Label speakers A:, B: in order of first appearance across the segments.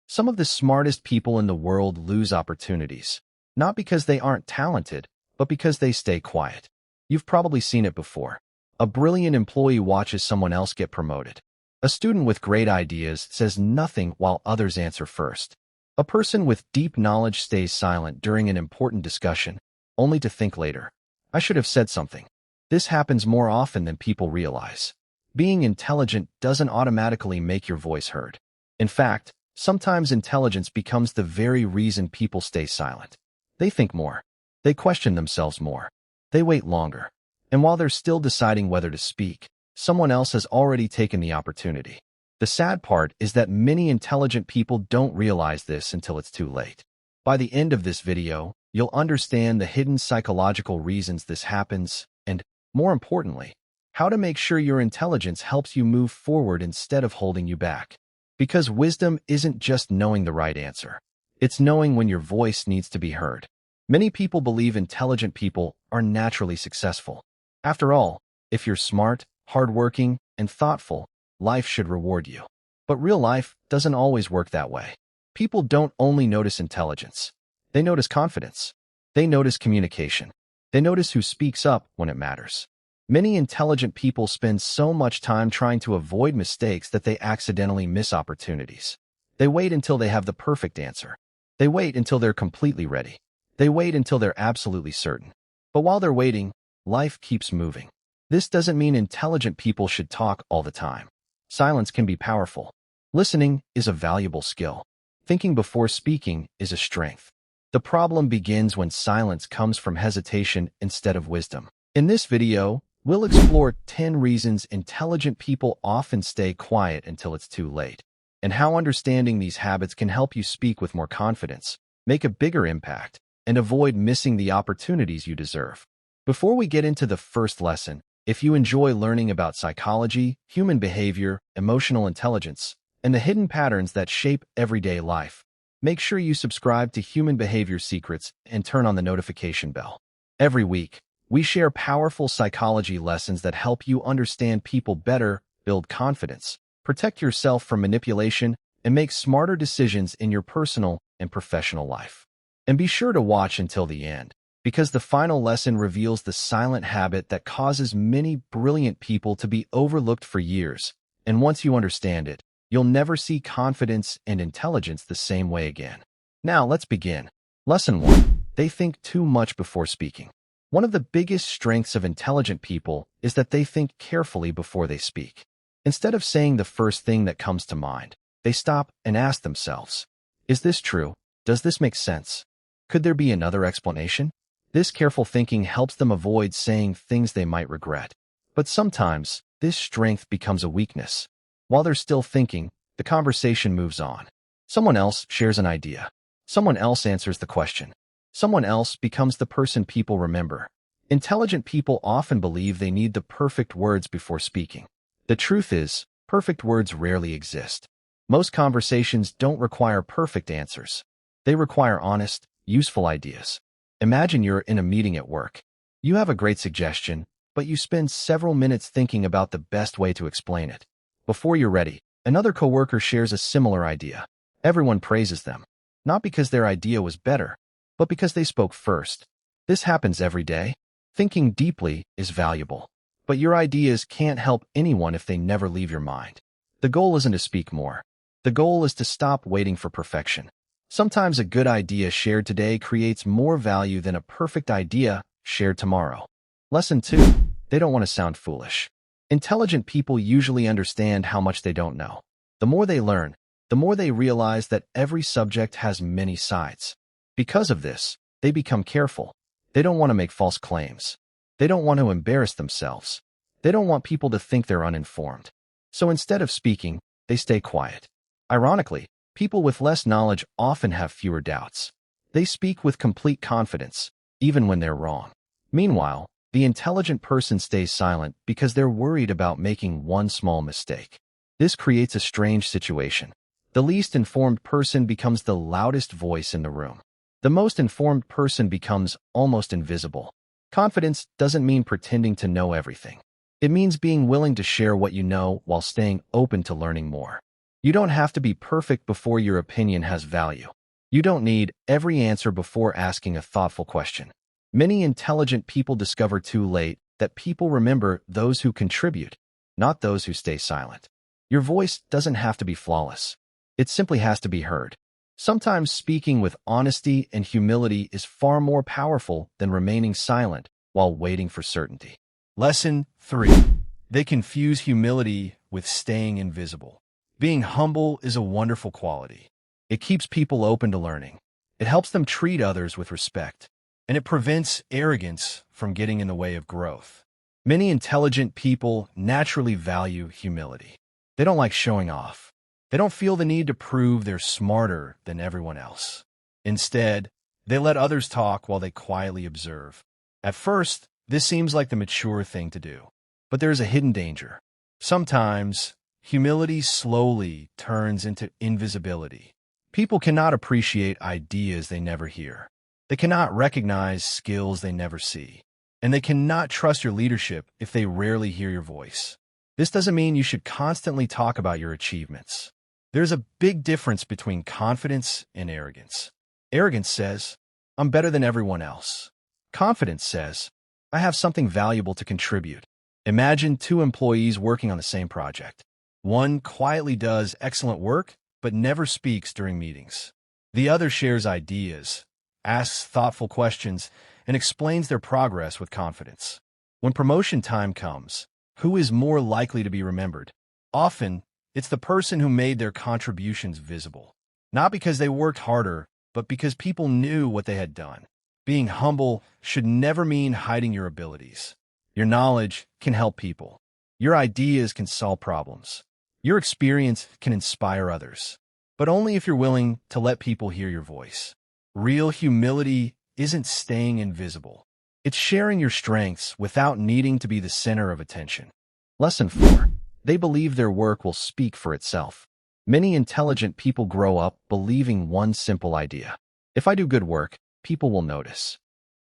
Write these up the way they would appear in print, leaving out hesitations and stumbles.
A: Some of the smartest people in the world lose opportunities, not because they aren't talented, but because they stay quiet. You've probably seen it before. A brilliant employee watches someone else get promoted. A student with great ideas says nothing while others answer first. A person with deep knowledge stays silent during an important discussion, only to think later, "I should have said something." This happens more often than people realize. Being intelligent doesn't automatically make your voice heard. In fact, sometimes intelligence becomes the very reason people stay silent. They think more. They question themselves more. They wait longer. And while they're still deciding whether to speak, someone else has already taken the opportunity. The sad part is that many intelligent people don't realize this until it's too late. By the end of this video, you'll understand the hidden psychological reasons this happens and, more importantly, how to make sure your intelligence helps you move forward instead of holding you back. Because wisdom isn't just knowing the right answer. It's knowing when your voice needs to be heard. Many people believe intelligent people are naturally successful. After all, if you're smart, hardworking, and thoughtful, life should reward you. But real life doesn't always work that way. People don't only notice intelligence. They notice confidence. They notice communication. They notice who speaks up when it matters. Many intelligent people spend so much time trying to avoid mistakes that they accidentally miss opportunities. They wait until they have the perfect answer. They wait until they're completely ready. They wait until they're absolutely certain. But while they're waiting, life keeps moving. This doesn't mean intelligent people should talk all the time. Silence can be powerful. Listening is a valuable skill. Thinking before speaking is a strength. The problem begins when silence comes from hesitation instead of wisdom. In this video, we'll explore 10 reasons intelligent people often stay quiet until it's too late, and how understanding these habits can help you speak with more confidence, make a bigger impact, and avoid missing the opportunities you deserve. Before we get into the first lesson, if you enjoy learning about psychology, human behavior, emotional intelligence, and the hidden patterns that shape everyday life, make sure you subscribe to Human Behavior Secrets and turn on the notification bell. Every week, we share powerful psychology lessons that help you understand people better, build confidence, protect yourself from manipulation, and make smarter decisions in your personal and professional life. And be sure to watch until the end, because the final lesson reveals the silent habit that causes many brilliant people to be overlooked for years. And once you understand it, you'll never see confidence and intelligence the same way again. Now, let's begin. Lesson 1. They think too much before speaking. One of the biggest strengths of intelligent people is that they think carefully before they speak. Instead of saying the first thing that comes to mind, they stop and ask themselves, "Is this true? Does this make sense? Could there be another explanation?" This careful thinking helps them avoid saying things they might regret. But sometimes, this strength becomes a weakness. While they're still thinking, the conversation moves on. Someone else shares an idea. Someone else answers the question. Someone else becomes the person people remember. Intelligent people often believe they need the perfect words before speaking. The truth is, perfect words rarely exist. Most conversations don't require perfect answers. They require honest, useful ideas. Imagine you're in a meeting at work. You have a great suggestion, but you spend several minutes thinking about the best way to explain it. Before you're ready, another coworker shares a similar idea. Everyone praises them, not because their idea was better, but because they spoke first. This happens every day. Thinking deeply is valuable, but your ideas can't help anyone if they never leave your mind. The goal isn't to speak more. The goal is to stop waiting for perfection. Sometimes a good idea shared today creates more value than a perfect idea shared tomorrow. Lesson 2. They don't want to sound foolish. Intelligent people usually understand how much they don't know. The more they learn, the more they realize that every subject has many sides. Because of this, they become careful. They don't want to make false claims. They don't want to embarrass themselves. They don't want people to think they're uninformed. So instead of speaking, they stay quiet. Ironically, people with less knowledge often have fewer doubts. They speak with complete confidence, even when they're wrong. Meanwhile, the intelligent person stays silent because they're worried about making one small mistake. This creates a strange situation. The least informed person becomes the loudest voice in the room. The most informed person becomes almost invisible. Confidence doesn't mean pretending to know everything. It means being willing to share what you know while staying open to learning more. You don't have to be perfect before your opinion has value. You don't need every answer before asking a thoughtful question. Many intelligent people discover too late that people remember those who contribute, not those who stay silent. Your voice doesn't have to be flawless. It simply has to be heard. Sometimes speaking with honesty and humility is far more powerful than remaining silent while waiting for certainty. Lesson 3. They confuse humility with staying invisible. Being humble is a wonderful quality. It keeps people open to learning. It helps them treat others with respect. And it prevents arrogance from getting in the way of growth. Many intelligent people naturally value humility. They don't like showing off. They don't feel the need to prove they're smarter than everyone else. Instead, they let others talk while they quietly observe. At first, this seems like the mature thing to do. But there is a hidden danger. Sometimes, humility slowly turns into invisibility. People cannot appreciate ideas they never hear. They cannot recognize skills they never see. And they cannot trust your leadership if they rarely hear your voice. This doesn't mean you should constantly talk about your achievements. There's a big difference between confidence and arrogance. Arrogance says, I'm better than everyone else. Confidence says, I have something valuable to contribute. Imagine two employees working on the same project. One quietly does excellent work, but never speaks during meetings. The other shares ideas, asks thoughtful questions, and explains their progress with confidence. When promotion time comes, who is more likely to be remembered? Often, it's the person who made their contributions visible. Not because they worked harder, but because people knew what they had done. Being humble should never mean hiding your abilities. Your knowledge can help people. Your ideas can solve problems. Your experience can inspire others. But only if you're willing to let people hear your voice. Real humility isn't staying invisible. It's sharing your strengths without needing to be the center of attention. Lesson 4. They believe their work will speak for itself. Many intelligent people grow up believing one simple idea. If I do good work, people will notice.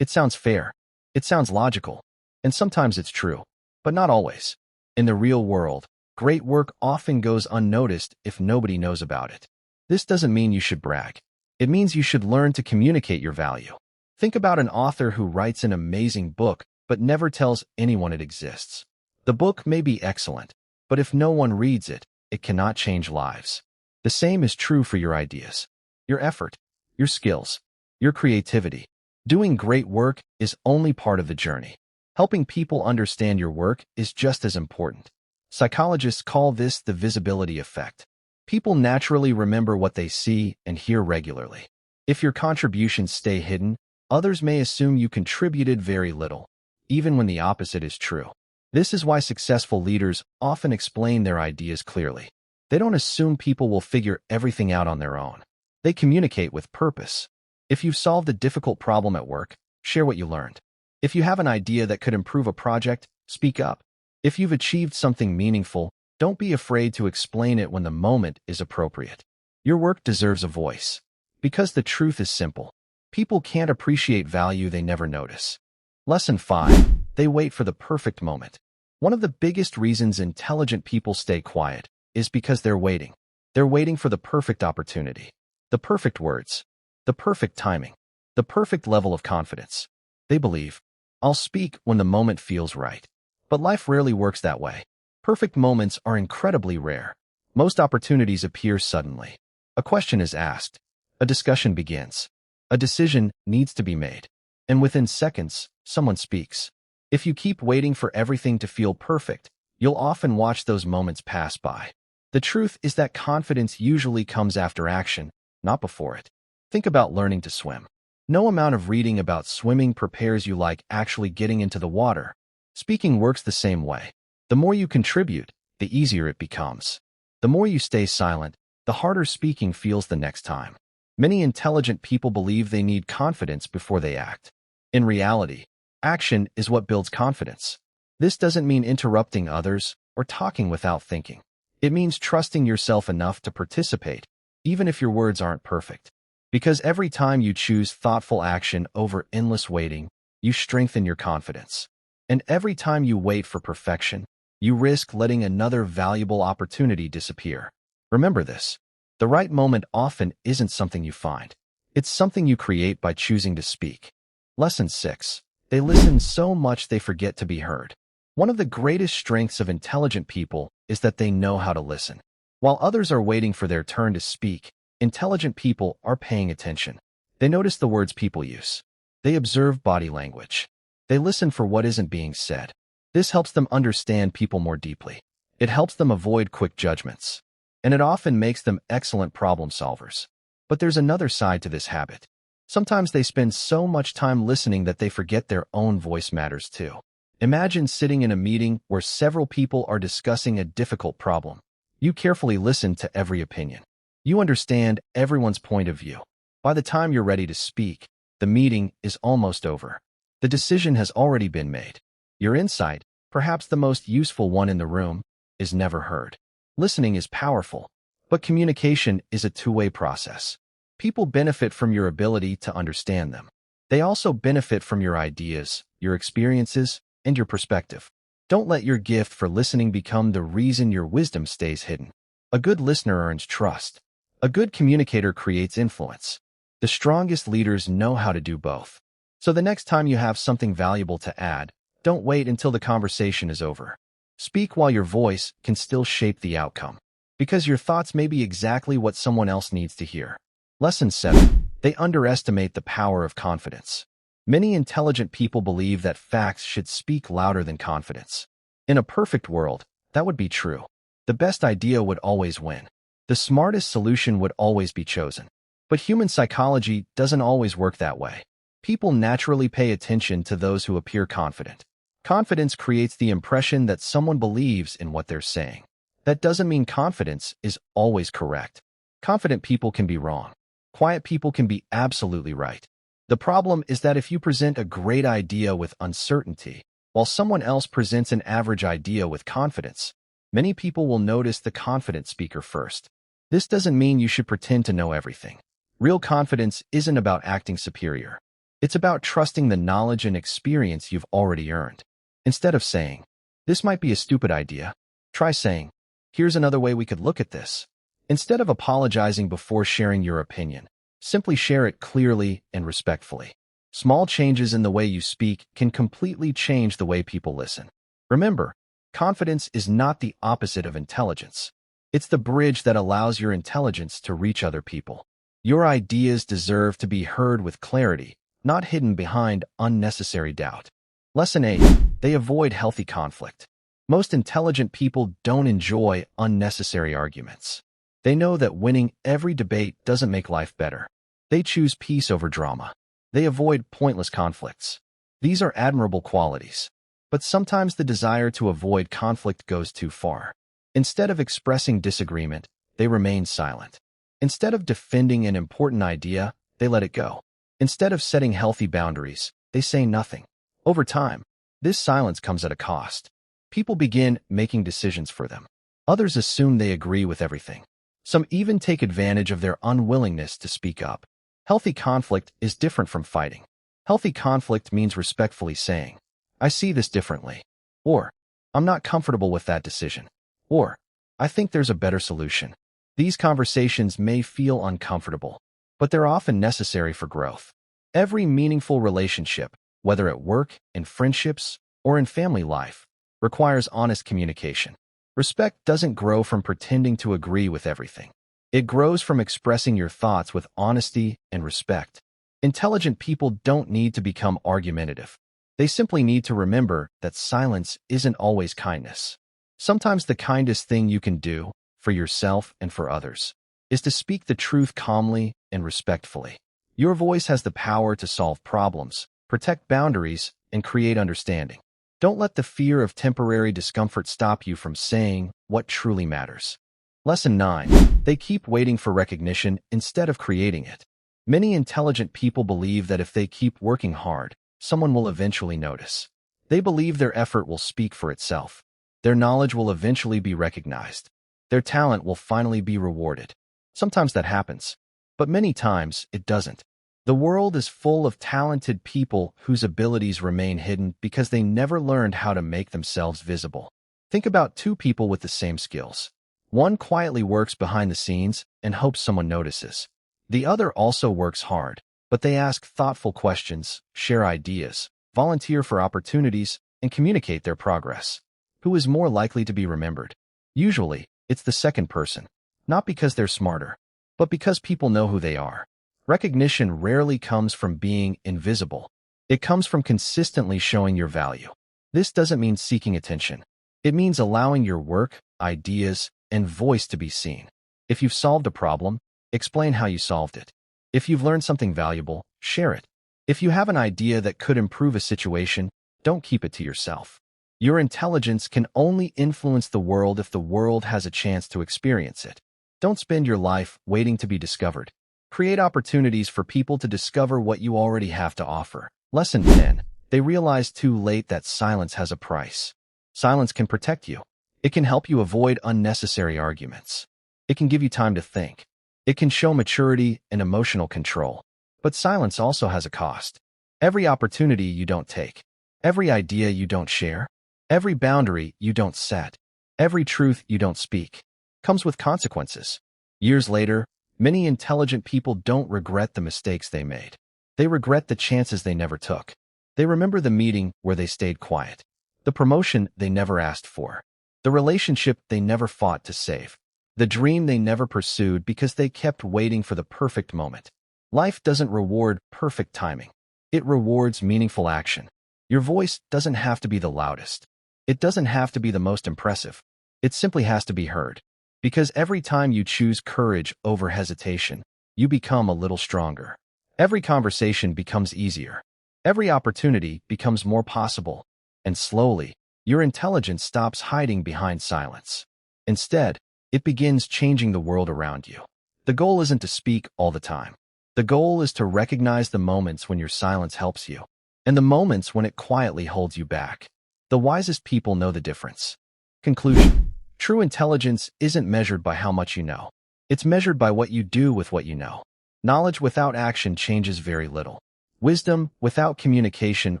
A: It sounds fair. It sounds logical. And sometimes it's true, but not always. In the real world, great work often goes unnoticed if nobody knows about it. This doesn't mean you should brag. It means you should learn to communicate your value. Think about an author who writes an amazing book but never tells anyone it exists. The book may be excellent, but if no one reads it, it cannot change lives. The same is true for your ideas, your effort, your skills, your creativity. Doing great work is only part of the journey. Helping people understand your work is just as important. Psychologists call this the visibility effect. People naturally remember what they see and hear regularly. If your contributions stay hidden, others may assume you contributed very little, even when the opposite is true. This is why successful leaders often explain their ideas clearly. They don't assume people will figure everything out on their own. They communicate with purpose. If you've solved a difficult problem at work, share what you learned. If you have an idea that could improve a project, speak up. If you've achieved something meaningful, don't be afraid to explain it when the moment is appropriate. Your work deserves a voice. Because the truth is simple. People can't appreciate value they never notice. Lesson 5. They wait for the perfect moment. One of the biggest reasons intelligent people stay quiet is because they're waiting. They're waiting for the perfect opportunity, the perfect words, the perfect timing, the perfect level of confidence. They believe, I'll speak when the moment feels right. But life rarely works that way. Perfect moments are incredibly rare. Most opportunities appear suddenly. A question is asked. A discussion begins. A decision needs to be made. And within seconds, someone speaks. If you keep waiting for everything to feel perfect, you'll often watch those moments pass by. The truth is that confidence usually comes after action, not before it. Think about learning to swim. No amount of reading about swimming prepares you like actually getting into the water. Speaking works the same way. The more you contribute, the easier it becomes. The more you stay silent, the harder speaking feels the next time. Many intelligent people believe they need confidence before they act. In reality, action is what builds confidence. This doesn't mean interrupting others or talking without thinking. It means trusting yourself enough to participate, even if your words aren't perfect. Because every time you choose thoughtful action over endless waiting, you strengthen your confidence. And every time you wait for perfection, you risk letting another valuable opportunity disappear. Remember this. The right moment often isn't something you find. It's something you create by choosing to speak. Lesson 6. They listen so much they forget to be heard. One of the greatest strengths of intelligent people is that they know how to listen. While others are waiting for their turn to speak, intelligent people are paying attention. They notice the words people use. They observe body language. They listen for what isn't being said. This helps them understand people more deeply. It helps them avoid quick judgments. And it often makes them excellent problem solvers. But there's another side to this habit. Sometimes they spend so much time listening that they forget their own voice matters too. Imagine sitting in a meeting where several people are discussing a difficult problem. You carefully listen to every opinion. You understand everyone's point of view. By the time you're ready to speak, the meeting is almost over. The decision has already been made. Your insight, perhaps the most useful one in the room, is never heard. Listening is powerful, but communication is a two-way process. People benefit from your ability to understand them. They also benefit from your ideas, your experiences, and your perspective. Don't let your gift for listening become the reason your wisdom stays hidden. A good listener earns trust. A good communicator creates influence. The strongest leaders know how to do both. So the next time you have something valuable to add, don't wait until the conversation is over. Speak while your voice can still shape the outcome. Because your thoughts may be exactly what someone else needs to hear. Lesson 7. They underestimate the power of confidence. Many intelligent people believe that facts should speak louder than confidence. In a perfect world, that would be true. The best idea would always win. The smartest solution would always be chosen. But human psychology doesn't always work that way. People naturally pay attention to those who appear confident. Confidence creates the impression that someone believes in what they're saying. That doesn't mean confidence is always correct. Confident people can be wrong. Quiet people can be absolutely right. The problem is that if you present a great idea with uncertainty, while someone else presents an average idea with confidence, many people will notice the confident speaker first. This doesn't mean you should pretend to know everything. Real confidence isn't about acting superior. It's about trusting the knowledge and experience you've already earned. Instead of saying, "This might be a stupid idea," try saying, "Here's another way we could look at this." Instead of apologizing before sharing your opinion, simply share it clearly and respectfully. Small changes in the way you speak can completely change the way people listen. Remember, confidence is not the opposite of intelligence. It's the bridge that allows your intelligence to reach other people. Your ideas deserve to be heard with clarity, not hidden behind unnecessary doubt. Lesson 8. They avoid healthy conflict. Most intelligent people don't enjoy unnecessary arguments. They know that winning every debate doesn't make life better. They choose peace over drama. They avoid pointless conflicts. These are admirable qualities. But sometimes the desire to avoid conflict goes too far. Instead of expressing disagreement, they remain silent. Instead of defending an important idea, they let it go. Instead of setting healthy boundaries, they say nothing. Over time, this silence comes at a cost. People begin making decisions for them. Others assume they agree with everything. Some even take advantage of their unwillingness to speak up. Healthy conflict is different from fighting. Healthy conflict means respectfully saying, "I see this differently," or "I'm not comfortable with that decision," or "I think there's a better solution." These conversations may feel uncomfortable, but they're often necessary for growth. Every meaningful relationship, whether at work, in friendships, or in family life, requires honest communication. Respect doesn't grow from pretending to agree with everything. It grows from expressing your thoughts with honesty and respect. Intelligent people don't need to become argumentative. They simply need to remember that silence isn't always kindness. Sometimes the kindest thing you can do, for yourself and for others, is to speak the truth calmly and respectfully. Your voice has the power to solve problems, protect boundaries, and create understanding. Don't let the fear of temporary discomfort stop you from saying what truly matters. Lesson 9. They keep waiting for recognition instead of creating it. Many intelligent people believe that if they keep working hard, someone will eventually notice. They believe their effort will speak for itself. Their knowledge will eventually be recognized. Their talent will finally be rewarded. Sometimes that happens, but many times it doesn't. The world is full of talented people whose abilities remain hidden because they never learned how to make themselves visible. Think about two people with the same skills. One quietly works behind the scenes and hopes someone notices. The other also works hard, but they ask thoughtful questions, share ideas, volunteer for opportunities, and communicate their progress. Who is more likely to be remembered? Usually, it's the second person, not because they're smarter, but because people know who they are. Recognition rarely comes from being invisible. It comes from consistently showing your value. This doesn't mean seeking attention. It means allowing your work, ideas, and voice to be seen. If you've solved a problem, explain how you solved it. If you've learned something valuable, share it. If you have an idea that could improve a situation, don't keep it to yourself. Your intelligence can only influence the world if the world has a chance to experience it. Don't spend your life waiting to be discovered. Create opportunities for people to discover what you already have to offer. Lesson 10. They realize too late that silence has a price. Silence can protect you. It can help you avoid unnecessary arguments. It can give you time to think. It can show maturity and emotional control. But silence also has a cost. Every opportunity you don't take, every idea you don't share, every boundary you don't set, every truth you don't speak, comes with consequences. Years later, many intelligent people don't regret the mistakes they made. They regret the chances they never took. They remember the meeting where they stayed quiet, the promotion they never asked for, the relationship they never fought to save, the dream they never pursued because they kept waiting for the perfect moment. Life doesn't reward perfect timing. It rewards meaningful action. Your voice doesn't have to be the loudest. It doesn't have to be the most impressive. It simply has to be heard. Because every time you choose courage over hesitation, you become a little stronger. Every conversation becomes easier. Every opportunity becomes more possible. And slowly, your intelligence stops hiding behind silence. Instead, it begins changing the world around you. The goal isn't to speak all the time. The goal is to recognize the moments when your silence helps you, and the moments when it quietly holds you back. The wisest people know the difference. Conclusion. True intelligence isn't measured by how much you know. It's measured by what you do with what you know. Knowledge without action changes very little. Wisdom without communication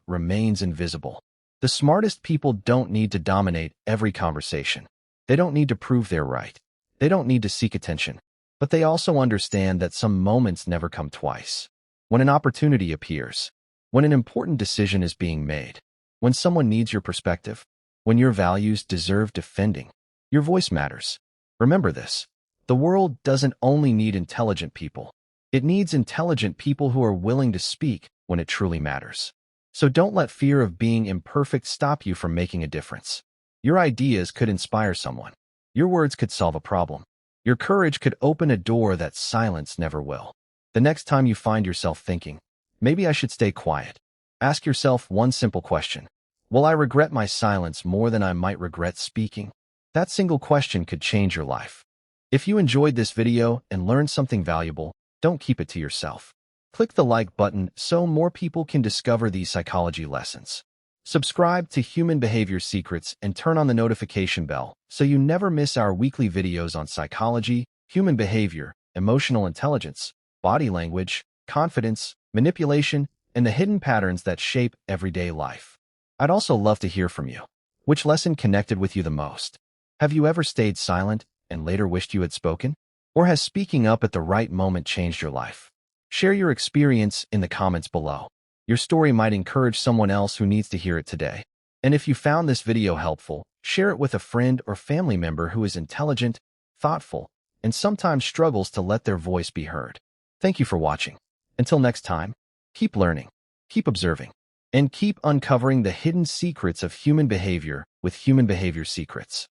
A: remains invisible. The smartest people don't need to dominate every conversation. They don't need to prove they're right. They don't need to seek attention. But they also understand that some moments never come twice. When an opportunity appears, when an important decision is being made, when someone needs your perspective, when your values deserve defending, your voice matters. Remember this. The world doesn't only need intelligent people. It needs intelligent people who are willing to speak when it truly matters. So don't let fear of being imperfect stop you from making a difference. Your ideas could inspire someone. Your words could solve a problem. Your courage could open a door that silence never will. The next time you find yourself thinking, maybe I should stay quiet, ask yourself one simple question. Will I regret my silence more than I might regret speaking? That single question could change your life. If you enjoyed this video and learned something valuable, don't keep it to yourself. Click the like button so more people can discover these psychology lessons. Subscribe to Human Behavior Secrets and turn on the notification bell so you never miss our weekly videos on psychology, human behavior, emotional intelligence, body language, confidence, manipulation, and the hidden patterns that shape everyday life. I'd also love to hear from you. Which lesson connected with you the most? Have you ever stayed silent and later wished you had spoken? Or has speaking up at the right moment changed your life? Share your experience in the comments below. Your story might encourage someone else who needs to hear it today. And if you found this video helpful, share it with a friend or family member who is intelligent, thoughtful, and sometimes struggles to let their voice be heard. Thank you for watching. Until next time, keep learning, keep observing, and keep uncovering the hidden secrets of human behavior with Human Behavior Secrets.